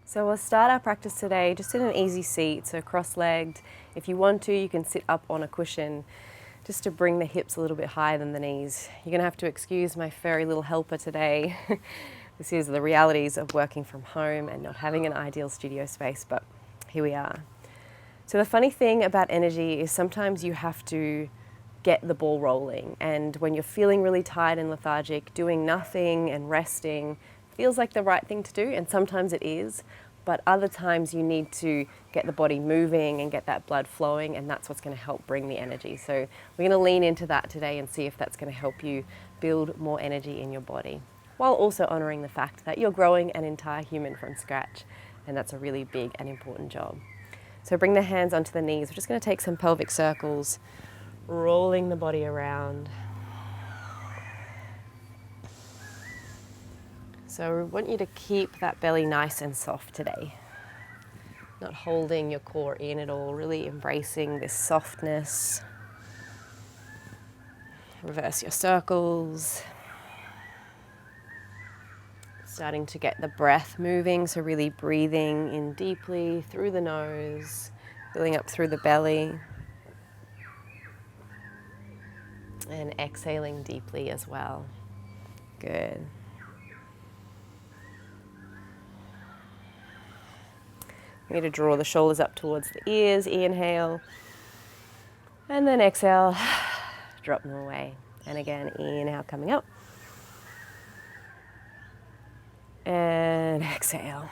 So we'll start our practice today just in an easy seat, so cross-legged. If you want to, you can sit up on a cushion just to bring the hips a little bit higher than the knees. You're going to have to excuse my furry little helper today. This is the realities of working from home and not having an ideal studio space, but here we are. So the funny thing about energy is sometimes you have to get the ball rolling, and when you're feeling really tired and lethargic, doing nothing and resting feels like the right thing to do, and sometimes it is, but other times you need to get the body moving and get that blood flowing, and that's what's going to help bring the energy. So we're going to lean into that today and see if that's going to help you build more energy in your body, while also honouring the fact that you're growing an entire human from scratch, and that's a really big and important job. So bring the hands onto the knees. We're just going to take some pelvic circles, rolling the body around. So we want you to keep that belly nice and soft today. Not holding your core in at all, really embracing this softness. Reverse your circles. Starting to get the breath moving, so really breathing in deeply through the nose, filling up through the belly. And exhaling deeply as well. Good. You need to draw the shoulders up towards the ears, inhale, and then exhale, drop them away. And again, inhale, coming up, and exhale.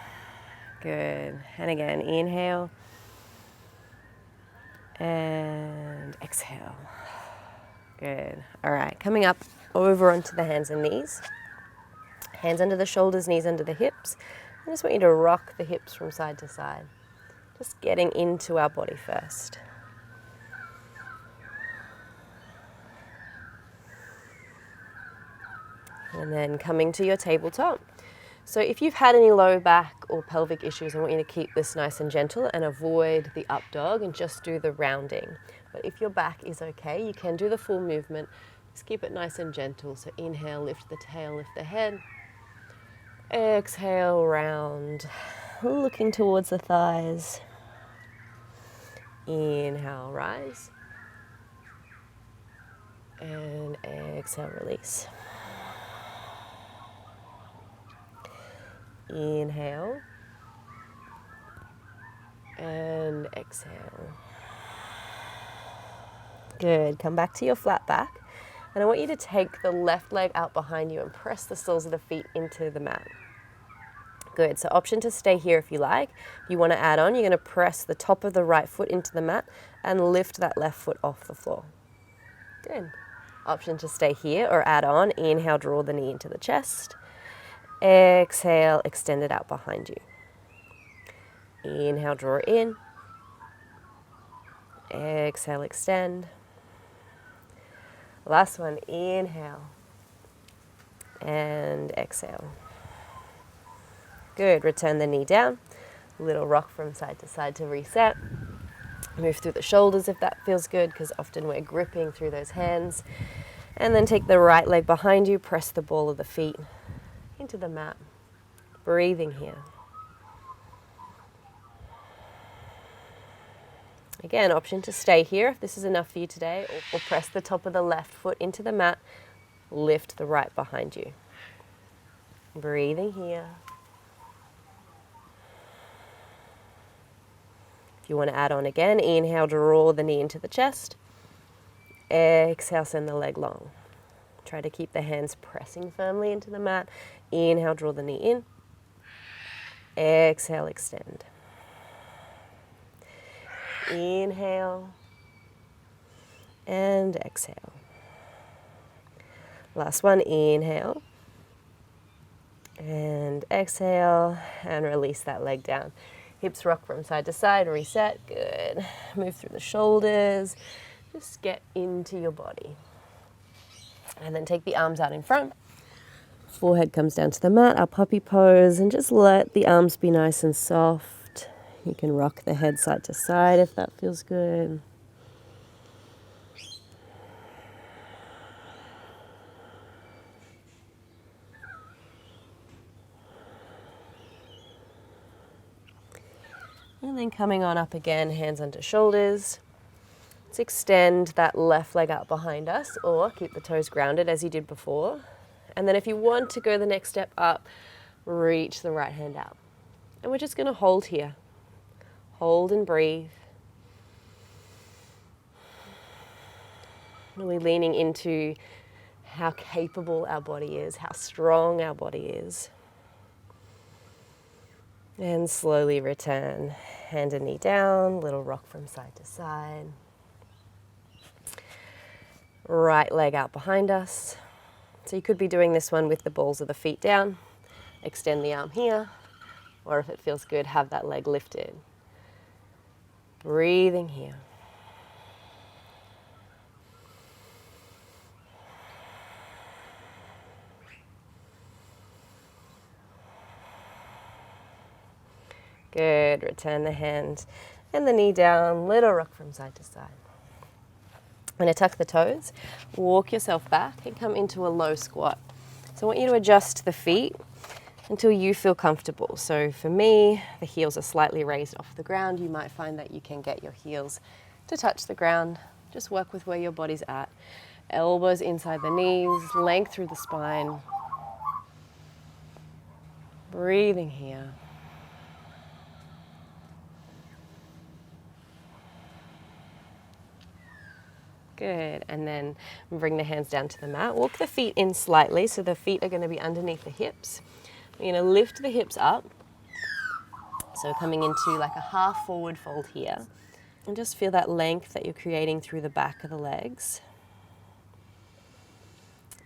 Good. And again, inhale, and exhale. Good. All right, coming up over onto the hands and knees. Hands under the shoulders, knees under the hips. I just want you to rock the hips from side to side. Just getting into our body first. And then coming to your tabletop. So if you've had any low back or pelvic issues, I want you to keep this nice and gentle and avoid the up dog and just do the rounding. But if your back is okay, you can do the full movement. Just keep it nice and gentle. So inhale, lift the tail, lift the head. Exhale, round, looking towards the thighs. Inhale, rise. And exhale, release. Inhale. And exhale. Good. Come back to your flat back. And I want you to take the left leg out behind you and press the soles of the feet into the mat. Good. So option to stay here if you like. If you want to add on, you're going to press the top of the right foot into the mat and lift that left foot off the floor. Good. Option to stay here or add on. Inhale, draw the knee into the chest. Exhale, extend it out behind you. Inhale, draw in. Exhale, extend. Last one, inhale. And exhale. Good, return the knee down. A little rock from side to side to reset. Move through the shoulders if that feels good, because often we're gripping through those hands. And then take the right leg behind you, press the ball of the feet into the mat. Breathing here. Again, option to stay here if this is enough for you today, or press the top of the left foot into the mat, lift the right behind you. Breathing here. If you want to add on again, inhale, draw the knee into the chest. Exhale, send the leg long. Try to keep the hands pressing firmly into the mat. Inhale, draw the knee in. Exhale, extend. Inhale and exhale. Last one, inhale and exhale, and release that leg down. Hips rock from side to side, reset, good. Move through the shoulders, just get into your body. And then take the arms out in front. Forehead comes down to the mat, our puppy pose, and just let the arms be nice and soft. You can rock the head side to side if that feels good. And then coming on up again, hands under shoulders. Let's extend that left leg out behind us, or keep the toes grounded as you did before. And then if you want to go the next step up, reach the right hand out. And we're just going to hold here. Hold and breathe. Really leaning into how capable our body is, how strong our body is. And slowly return. Hand and knee down, little rock from side to side. Right leg out behind us. So you could be doing this one with the balls of the feet down. Extend the arm here, or if it feels good, have that leg lifted. Breathing here. Good, return the hand and the knee down, little rock from side to side. I'm going to tuck the toes, walk yourself back and come into a low squat. So I want you to adjust the feet until you feel comfortable. So for me, the heels are slightly raised off the ground. You might find that you can get your heels to touch the ground. Just work with where your body's at. Elbows inside the knees, length through the spine. Breathing here. Good, and then bring the hands down to the mat. Walk the feet in slightly, so the feet are going to be underneath the hips. You're going to lift the hips up, so coming into like a half forward fold here. And just feel that length that you're creating through the back of the legs.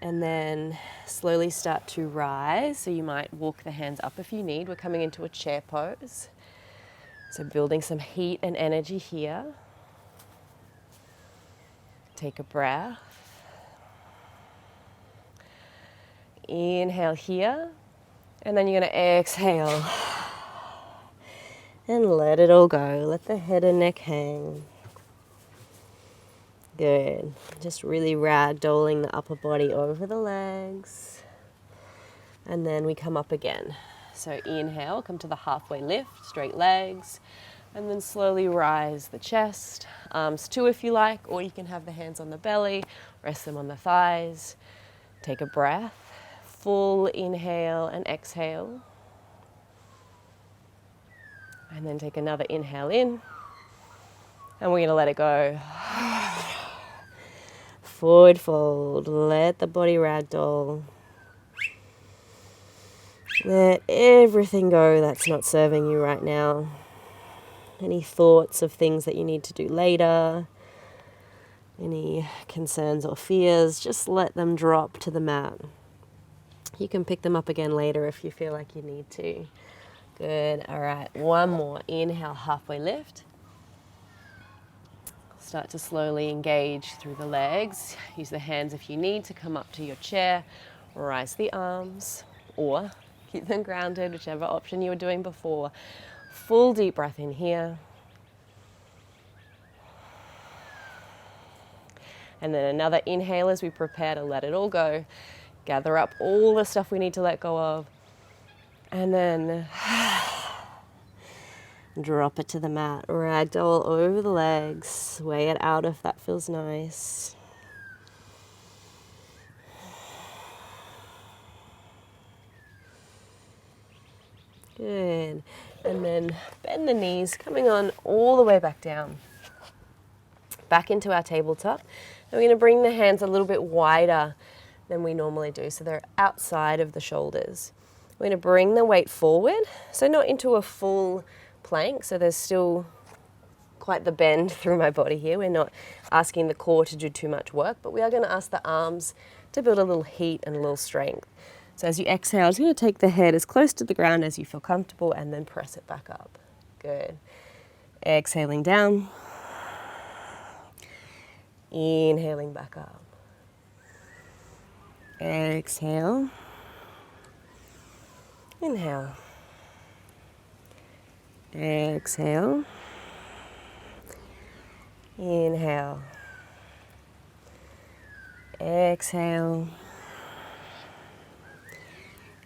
And then slowly start to rise, so you might walk the hands up if you need. We're coming into a chair pose. So building some heat and energy here. Take a breath. Inhale here, and then you're going to exhale and let it all go. Let the head and neck hang. Good. Just really ragdolling the upper body over the legs. And then we come up again. So inhale, come to the halfway lift, straight legs. And then slowly rise the chest, arms too if you like, or you can have the hands on the belly, rest them on the thighs. Take a breath, full inhale and exhale. And then take another inhale in, and we're gonna let it go. Forward fold, let the body ragdoll. Let everything go that's not serving you right now. Any thoughts of things that you need to do later, any concerns or fears, just let them drop to the mat. You can pick them up again later if you feel like you need to. Good, all right, one more. Inhale, halfway lift. Start to slowly engage through the legs. Use the hands if you need to come up to your chair. Rise the arms, or keep them grounded, whichever option you were doing before. Full deep breath in here. And then another inhale as we prepare to let it all go. Gather up all the stuff we need to let go of. And then drop it to the mat. Ragdoll over the legs. Sway it out if that feels nice. Good. And then bend the knees, coming on all the way back down. Back into our tabletop. And we're going to bring the hands a little bit wider than we normally do, so they're outside of the shoulders. We're going to bring the weight forward, so not into a full plank, so there's still quite the bend through my body here. We're not asking the core to do too much work, but we are going to ask the arms to build a little heat and a little strength. So as you exhale, just going to take the head as close to the ground as you feel comfortable and then press it back up. Good. Exhaling down. Inhaling back up. Exhale. Inhale. Exhale. Inhale. Exhale.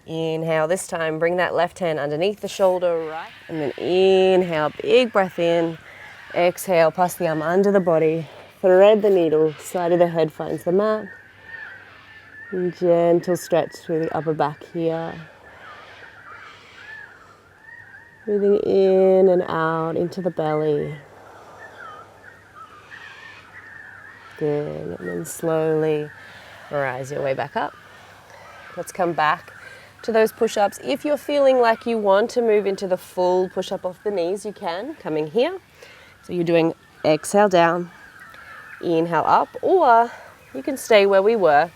Inhale this time, bring that left hand underneath the shoulder, right? And then inhale, big breath in. Exhale, pass the arm under the body. Thread the needle, side of the head finds the mat. And gentle stretch through the upper back here. Breathing in and out into the belly. Good, and then slowly rise your way back up. Let's come back to those push-ups. If you're feeling like you want to move into the full push-up off the knees, you can, coming here. So you're doing exhale down, inhale up, or you can stay where we were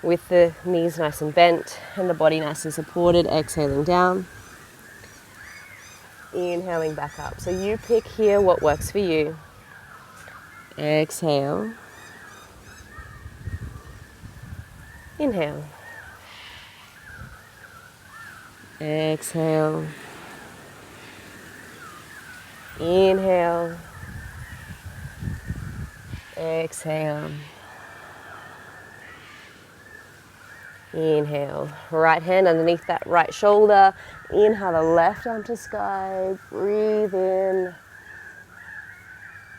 with the knees nice and bent and the body nice and supported, exhaling down, inhaling back up. So you pick here what works for you. Exhale, inhale, exhale, inhale, exhale, inhale. Right hand underneath that right shoulder. Inhale the left arm to sky. Breathe in.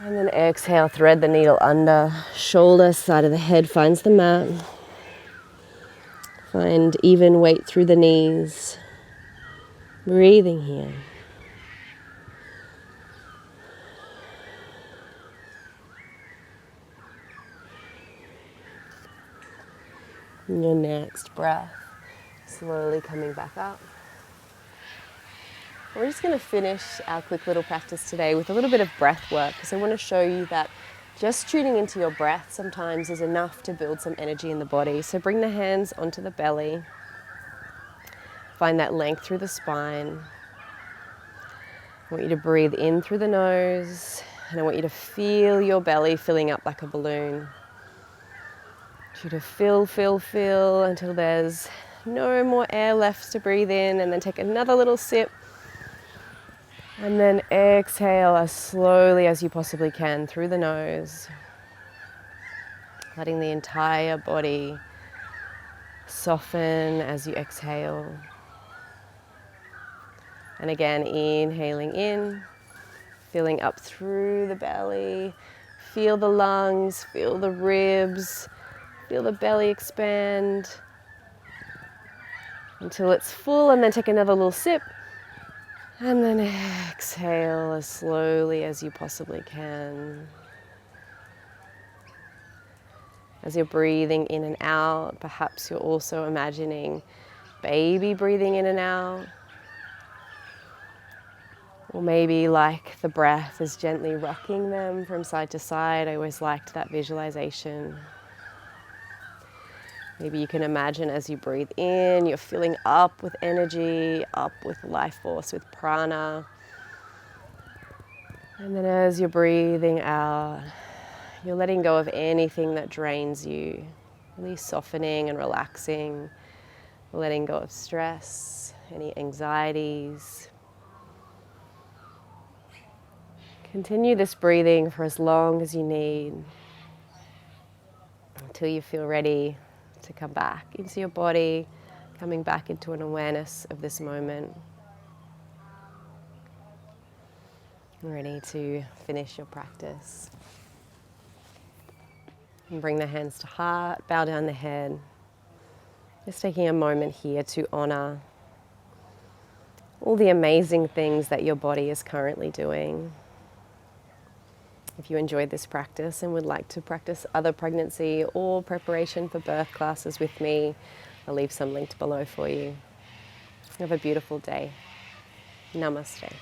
And then exhale, thread the needle under. Shoulder, side of the head finds the mat. Find even weight through the knees. Breathing here. And your next breath, slowly coming back up. We're just going to finish our quick little practice today with a little bit of breath work, because I want to show you that just tuning into your breath sometimes is enough to build some energy in the body. So bring the hands onto the belly. Find that length through the spine. I want you to breathe in through the nose, and I want you to feel your belly filling up like a balloon. I want you to fill until there's no more air left to breathe in, and then take another little sip. And then exhale as slowly as you possibly can through the nose, letting the entire body soften as you exhale. And again, inhaling in, filling up through the belly. Feel the lungs, feel the ribs, feel the belly expand until it's full, and then take another little sip. And then exhale as slowly as you possibly can. As you're breathing in and out, perhaps you're also imagining baby breathing in and out. Or maybe like the breath is gently rocking them from side to side. I always liked that visualization. Maybe you can imagine as you breathe in, you're filling up with energy, up with life force, with prana. And then as you're breathing out, you're letting go of anything that drains you, really softening and relaxing, letting go of stress, any anxieties. Continue this breathing for as long as you need until you feel ready to come back into your body, coming back into an awareness of this moment. Ready to finish your practice. And bring the hands to heart, bow down the head. Just taking a moment here to honor all the amazing things that your body is currently doing. If you enjoyed this practice and would like to practice other pregnancy or preparation for birth classes with me, I'll leave some linked below for you. Have a beautiful day. Namaste.